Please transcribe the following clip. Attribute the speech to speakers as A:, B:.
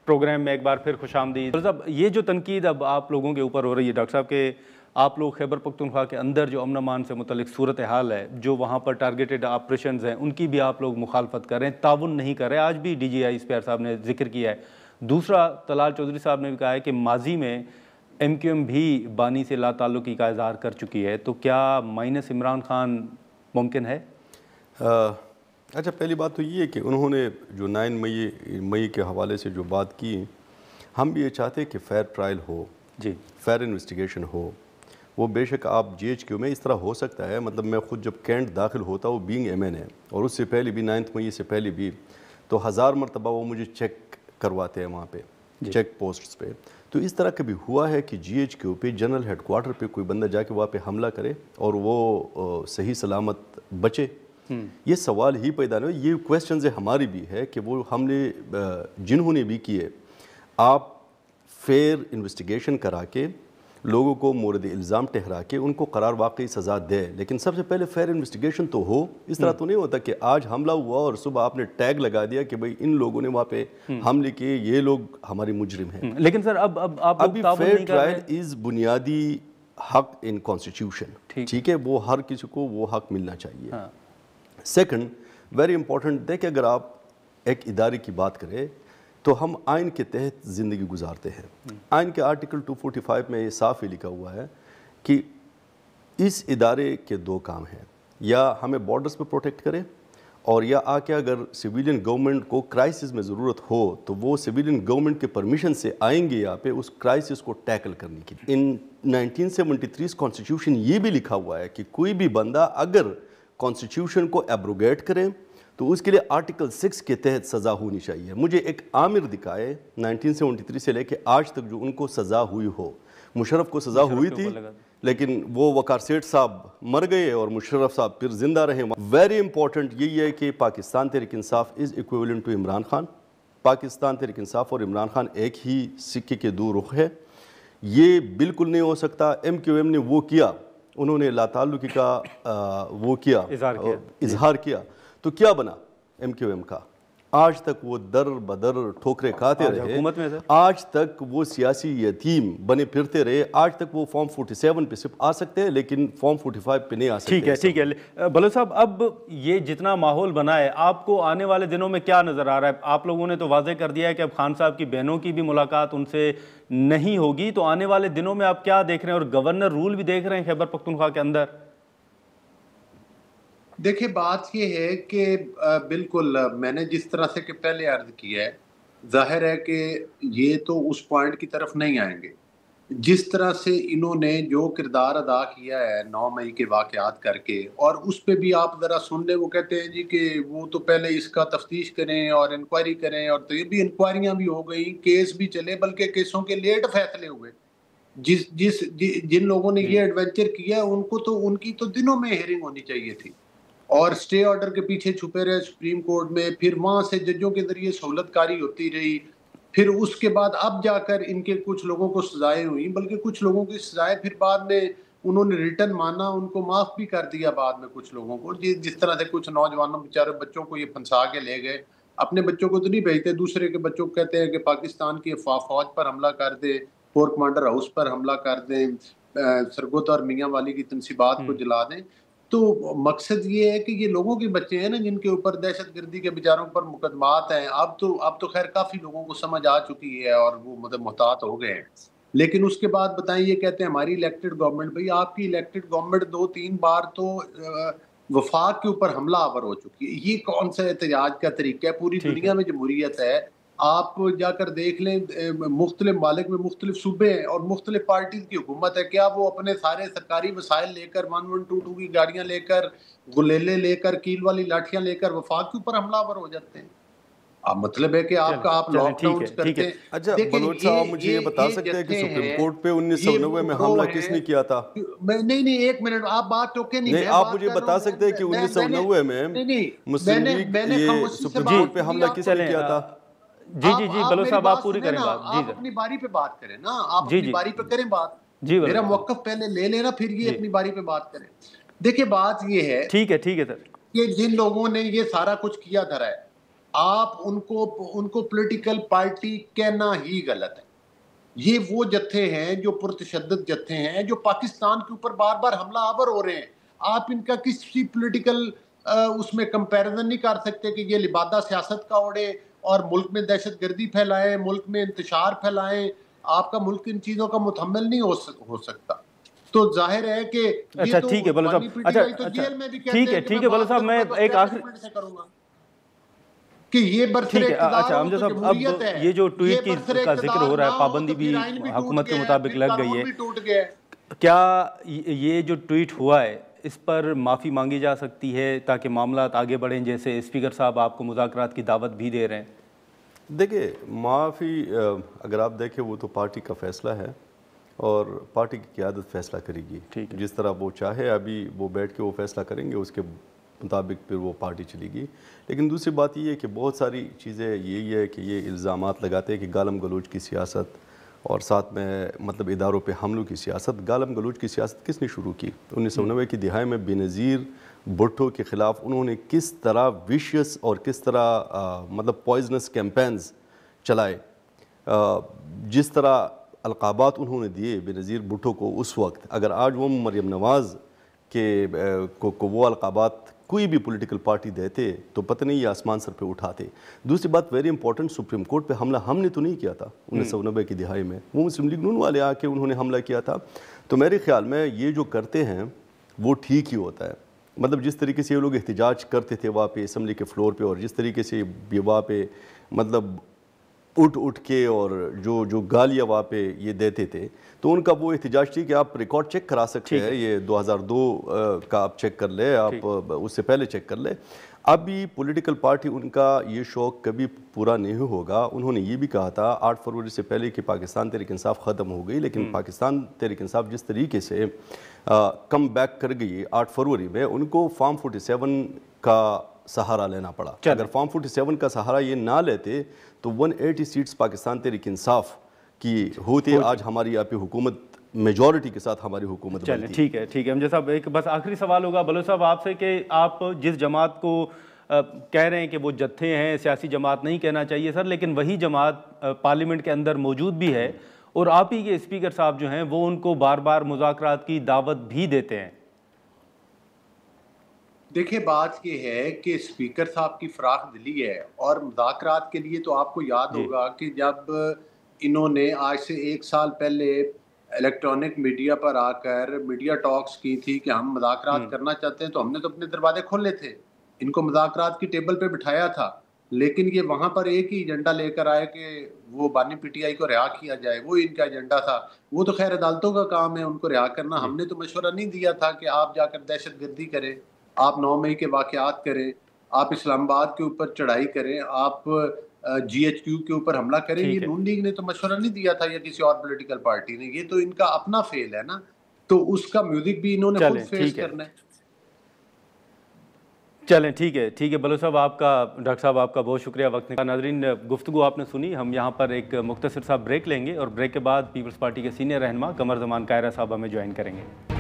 A: Programme میں ایک بار پھر خوش آمدید. یہ جو تنقید اب آپ لوگوں کے اوپر ہو رہی ہے ڈاکٹر صاحب کہ آپ لوگ خیبر پختونخوا کے اندر جو امن امان سے متعلق صورتحال ہے، جو وہاں پر ٹارگیٹڈ آپریشنز ہیں، ان کی بھی آپ لوگ مخالفت کر رہے ہیں، تعاون نہیں کر رہے. آج بھی ڈی جی آئی اسپیار صاحب نے ذکر کیا ہے. دوسرا، طلال چودھری صاحب نے بھی کہا ہے کہ ماضی میں ایم کیو ایم بھی بانی سے لا تعلقی کا اظہار کر چکی ہے. تو کیا مائنس عمران خان ممکن ہے؟
B: اچھا، پہلی بات تو یہ ہے کہ انہوں نے جو 9 مئی کے حوالے سے جو بات کی، ہم بھی یہ چاہتے ہیں کہ فیئر ٹرائل ہو،
A: جی،
B: فیئر انویسٹیگیشن ہو. وہ بے شک آپ جی ایچ کیو میں اس طرح ہو سکتا ہے، مطلب میں خود جب کینٹ داخل ہوتا وہ بینگ ایم این ہے، اور اس سے پہلے بھی 9 مئی سے پہلے بھی تو 1000 مرتبہ وہ مجھے چیک کرواتے ہیں وہاں پہ چیک پوسٹس پہ. تو اس طرح کبھی ہوا ہے کہ جی ایچ کیو پہ جنرل ہیڈ کوارٹر پہ کوئی بندہ جا کے وہاں پہ حملہ کرے اور وہ صحیح سلامت بچے؟ یہ سوال ہی پیدا نہیں. یہ کویسچنز ہماری بھی ہے کہ وہ ہم نے جنہوں نے بھی کیے، آپ فیئر انویسٹیگیشن کرا کے لوگوں کو مورد الزام ٹھہرا کے ان کو قرار واقعی سزا دے، لیکن سب سے پہلے فیئر انویسٹیگیشن تو ہو. اس طرح تو نہیں ہوتا کہ آج حملہ ہوا اور صبح آپ نے ٹیگ لگا دیا کہ بھئی ان لوگوں نے وہاں پہ حملے کیے، یہ لوگ ہمارے مجرم ہیں.
A: لیکن سر
B: ابھی فیئر ٹرائل از بنیادی حق ان کانسٹیٹیوشن، ٹھیک ہے، وہ ہر کسی کو وہ حق ملنا چاہیے. سیکنڈ، ویری امپورٹنٹ، دیکھیں اگر آپ ایک ادارے کی بات کریں تو ہم آئین کے تحت زندگی گزارتے ہیں. آئین کے آرٹیکل 245 میں یہ صاف ہی لکھا ہوا ہے کہ اس ادارے کے 2 کام ہیں، یا ہمیں بارڈرز پہ پروٹیکٹ کرے، اور یا آ کے اگر سویلین گورنمنٹ کو کرائسس میں ضرورت ہو تو وہ سویلین گورنمنٹ کے پرمیشن سے آئیں گے یہاں پہ اس کرائسس کو ٹیکل کرنے کے لیے. ان 1973 کانسٹیٹیوشن یہ بھی لکھا ہوا ہے کہ کوئی بھی بندہ اگر کانسٹیٹیوشن کو ایبروگیٹ کرے تو اس کے لیے آرٹیکل 6 کے تحت سزا ہونی چاہیے. مجھے ایک عامر دکھائے 1973 سے لے کے آج تک جو ان کو سزا ہوئی ہو. مشرف کو سزا ہوئی تھی لیکن وہ وقار سیٹھ صاحب مر گئے اور مشرف صاحب پھر زندہ رہے. ویری امپورٹنٹ یہی ہے کہ پاکستان تحریک انصاف از ایکویولنٹ ٹو عمران خان. پاکستان تحریک انصاف اور عمران خان ایک ہی سکے کے 2 رخ ہے. یہ بالکل نہیں ہو سکتا. ایم کیو ایم نے وہ کیا، انہوں نے لا تعلقی کا وہ کیا، اظہار کیا، تو کیا بنا ایم کیو ایم کا؟ آج تک وہ در بدر ٹھوکرے کھاتے رہے، آج تک وہ سیاسی یتیم بنے پھرتے رہے. آج تک وہ فارم 47 پہ صرف آ سکتے ہیں لیکن فارم 45 پہ نہیں آ سکتے.
A: ٹھیک ہے بلوچ صاحب، اب یہ جتنا ماحول بنا ہے، آپ کو آنے والے دنوں میں کیا نظر آ رہا ہے؟ آپ لوگوں نے تو واضح کر دیا ہے کہ اب خان صاحب کی بہنوں کی بھی ملاقات ان سے نہیں ہوگی، تو آنے والے دنوں میں آپ کیا دیکھ رہے ہیں؟ اور گورنر رول بھی دیکھ رہے ہیں خیبر پختونخوا کے اندر؟
C: دیکھیں، بات یہ ہے کہ بالکل میں نے جس طرح سے کہ پہلے عرض کیا ہے، ظاہر ہے کہ یہ تو اس پوائنٹ کی طرف نہیں آئیں گے. جس طرح سے انہوں نے جو کردار ادا کیا ہے 9 مئی کے واقعات کر کے، اور اس پہ بھی آپ ذرا سن لیں، وہ کہتے ہیں جی کہ وہ تو پہلے اس کا تفتیش کریں اور انکوائری کریں، اور تو یہ بھی انکوائریاں بھی ہو گئی، کیس بھی چلے، بلکہ کیسوں کے لیٹ فیصلے ہوئے. جن لوگوں نے یہ ایڈونچر کیا ان کو تو ان کی تو دنوں میں ہیئرنگ ہونی چاہیے تھی، اور سٹے آرڈر کے پیچھے چھپے رہے سپریم کورٹ میں. پھر وہاں سے ججوں کے ذریعے سہولت کاری ہوتی رہی. پھر اس کے بعد اب جا کر ان کے کچھ لوگوں کو سزائیں ہوئیں، بلکہ کچھ لوگوں کی سزائیں پھر بعد میں انہوں نے ریٹرن مانا، ان کو معاف بھی کر دیا بعد میں کچھ لوگوں کو. جس طرح سے کچھ نوجوانوں بیچارے بچوں کو یہ پھنسا کے لے گئے. اپنے بچوں کو تو نہیں بھیجتے، دوسرے کے بچوں کو کہتے ہیں کہ پاکستان کی فوج پر حملہ کر دے، کور کمانڈر ہاؤس پر حملہ کر دیں، سرگوت اور میاں والی کی تنصیبات کو جلا دیں. تو مقصد یہ ہے کہ یہ لوگوں کے بچے ہیں نا جن کے اوپر دہشت گردی کے بیچاروں پر مقدمات ہیں. اب تو خیر کافی لوگوں کو سمجھ آ چکی ہے اور وہ محتاط ہو گئے ہیں. لیکن اس کے بعد بتائیں، یہ کہتے ہیں ہماری الیکٹڈ گورنمنٹ. بھئی آپ کی الیکٹڈ گورنمنٹ 2-3 بار تو وفاق کے اوپر حملہ آور ہو چکی ہے. یہ کون سا احتجاج کا طریقہ ہے؟ پوری دنیا میں جمہوریت ہے، آپ جا کر دیکھ لیں، مختلف ممالک میں مختلف صوبے ہیں اور مختلف پارٹیز کی حکومت ہے. کیا وہ اپنے سارے سرکاری وسائل لے کر 1122 کی گاڑیاں لے کر، گلیلے لے کر، کیل والی لاٹھیاں لے کر وفاق کے اوپر حملہ آور ہو جاتے ہیں؟ اب مطلب ہے کہ آپ لاک ڈاؤن کرتے ہیں.
B: اچھا بلوچ صاحب، مجھے یہ بتا سکتے ہیں کہ سپریم کورٹ پہ 1990 میں حملہ کس نے کیا تھا؟
C: نہیں ایک منٹ، آپ بات ٹوکے نہیں.
B: آپ مجھے بتا سکتے ہیں کہ 1990 میں مسلم لیگ یہ سپریم کورٹ پہ حملہ کس نے کیا تھا؟
A: جی بلوچ صاحب آپ پوری کریں بات.
C: آپ اپنی باری پہ بات کریں نا، آپ اپنی باری پہ کریں بات. میرا موقف پہلے لے لینا، پھر یہ اپنی باری پہ بات کریں. دیکھیں بات یہ ہے،
A: ٹھیک ہے سر،
C: کہ جن لوگوں نے یہ سارا کچھ کیا دھرا ہے، آپ ان کو پولیٹیکل پارٹی کہنا ہی غلط ہے. یہ وہ جتھے ہیں جو پرتشدد جتھے ہیں جو پاکستان کے اوپر بار بار حملہ آور ہو رہے ہیں. آپ ان کا کسی پولیٹیکل اس میں کمپیریزن نہیں کر سکتے کہ یہ لبادہ سیاست کا اوڑے اور ملک میں دہشت گردی پھیلائیں, ملک میں انتشار پھیلائیں. آپ کا ملک ان چیزوں کا متحمل نہیں ہو سکتا. تو ظاہر ہے کہ
A: اچھا ٹھیک ہے بلو صاحب, اچھا ٹھیک ہے بلو صاحب, میں ایک آخری
C: کروں گا کہ یہ برسر اقتدار
A: حمزہ صاحب, اب یہ جو ٹویٹ کا ذکر ہو رہا ہے, پابندی بھی حکومت کے مطابق لگ گئی ہے, کیا یہ جو ٹویٹ ہوا ہے اس پر معافی مانگی جا سکتی ہے تاکہ معاملات آگے بڑھیں, جیسے اسپیکر صاحب آپ کو مذاکرات کی دعوت بھی دے رہے ہیں؟
B: دیکھیں, معافی اگر آپ دیکھیں وہ تو پارٹی کا فیصلہ ہے اور پارٹی کی قیادت فیصلہ کرے گی, جس طرح وہ چاہے. ابھی وہ بیٹھ کے وہ فیصلہ کریں گے, اس کے مطابق پھر وہ پارٹی چلے گی. لیکن دوسری بات یہ ہے کہ بہت ساری چیزیں یہی ہے کہ یہ الزامات لگاتے ہیں کہ گالم گلوچ کی سیاست اور ساتھ میں مطلب اداروں پہ حملوں کی سیاست. گالم گلوچ کی سیاست کس نے شروع کی؟ 1990 کی دہائی میں بینظیر بھٹو کے خلاف انہوں نے کس طرح ویشیس اور کس طرح مطلب پوائزنس کیمپینز چلائے, جس طرح القابات انہوں نے دیے بینظیر بھٹو کو اس وقت. اگر آج وہ مریم نواز کے کو وہ القابات کوئی بھی پولیٹیکل پارٹی دیتے تو پتہ نہیں یہ آسمان سر پہ اٹھاتے. دوسری بات ویری امپورٹنٹ, سپریم کورٹ پہ حملہ ہم نے تو نہیں کیا تھا 1990 کی دہائی میں, وہ مسلم لیگ نون والے آ کے انہوں نے حملہ کیا تھا. تو میرے خیال میں یہ جو کرتے ہیں وہ ٹھیک ہی ہوتا ہے. مطلب جس طریقے سے یہ لوگ احتجاج کرتے تھے وہاں پہ اسمبلی کے فلور پہ, اور جس طریقے سے وہاں پہ مطلب اٹھ کے اور جو گالیاں وہاں پہ یہ دیتے تھے, تو ان کا وہ احتجاج تھی کہ آپ ریکارڈ چیک کرا سکتے ہیں, یہ 2002 کا آپ چیک کر لیں, آپ اس سے پہلے چیک کر لیں. ابھی پولیٹیکل پارٹی ان کا یہ شوق کبھی پورا نہیں ہوگا. انہوں نے یہ بھی کہا تھا 8 فروری سے پہلے کہ پاکستان تحریک انصاف ختم ہو گئی, لیکن پاکستان تحریک انصاف جس طریقے سے کم بیک کر گئی 8 فروری میں, ان کو فارم 47 کا سہارا لینا پڑا. اگر فارم 47 کا سہارا یہ نہ لیتے تو 180 سیٹس پاکستان تحریک انصاف کی ہوتی, آج ہماری یہاں پہ حکومت میجورٹی کے ساتھ ہماری حکومت بنتی.
A: چلیں ٹھیک ہے حمزہ صاحب, ایک بس آخری سوال ہوگا بلو صاحب آپ سے کہ آپ جس جماعت کو کہہ رہے ہیں کہ وہ جتھے ہیں, سیاسی جماعت نہیں کہنا چاہیے سر, لیکن وہی جماعت پارلیمنٹ کے اندر موجود بھی ہے اور آپ ہی کے اسپیکر صاحب جو ہیں وہ ان کو بار بار مذاکرات کی دعوت بھی دیتے ہیں.
C: دیکھیں بات یہ ہے کہ اسپیکر صاحب کی فراخ دلی ہے, اور مذاکرات کے لیے تو آپ کو یاد ہوگا کہ جب انہوں نے آج سے 1 سال پہلے الیکٹرانک میڈیا پر آ کر میڈیا ٹاکس کی تھی کہ ہم مذاکرات کرنا چاہتے ہیں, تو ہم نے تو اپنے دروازے کھولے تھے, ان کو مذاکرات کی ٹیبل پہ بٹھایا تھا, لیکن یہ وہاں پر ایک ہی ایجنڈا لے کر آئے کہ وہ بانی پی ٹی آئی کو رہا کیا جائے. وہ ان کا ایجنڈا تھا. وہ تو خیر عدالتوں کا کام ہے ان کو رہا کرنا. ہم نے تو مشورہ نہیں دیا تھا کہ آپ جا کر دہشت گردی کریں, آپ 9 مئی کے واقعات کریں, آپ اسلام آباد کے اوپر چڑھائی کریں, آپ GHQ کے اوپر حملہ کریں. یہ نون لیگ نے تو مشورہ نہیں دیا تھا یا کسی اور پولیٹیکل پارٹی نے, یہ تو ان کا اپنا فیل ہے نا, تو اس کا میوزک بھی انہوں نے خود فیس کرنا ہے.
A: چلیں ٹھیک ہے بلو صاحب, آپ کا ڈاکٹر صاحب آپ کا بہت شکریہ وقت نکالا. ناظرین گفتگو آپ نے سنی, ہم یہاں پر ایک مختصر سا بریک لیں گے اور بریک کے بعد پیپلز پارٹی کے سینئر رہنما قمر زمان کائرہ صاحب ہمیں جوائن کریں گے.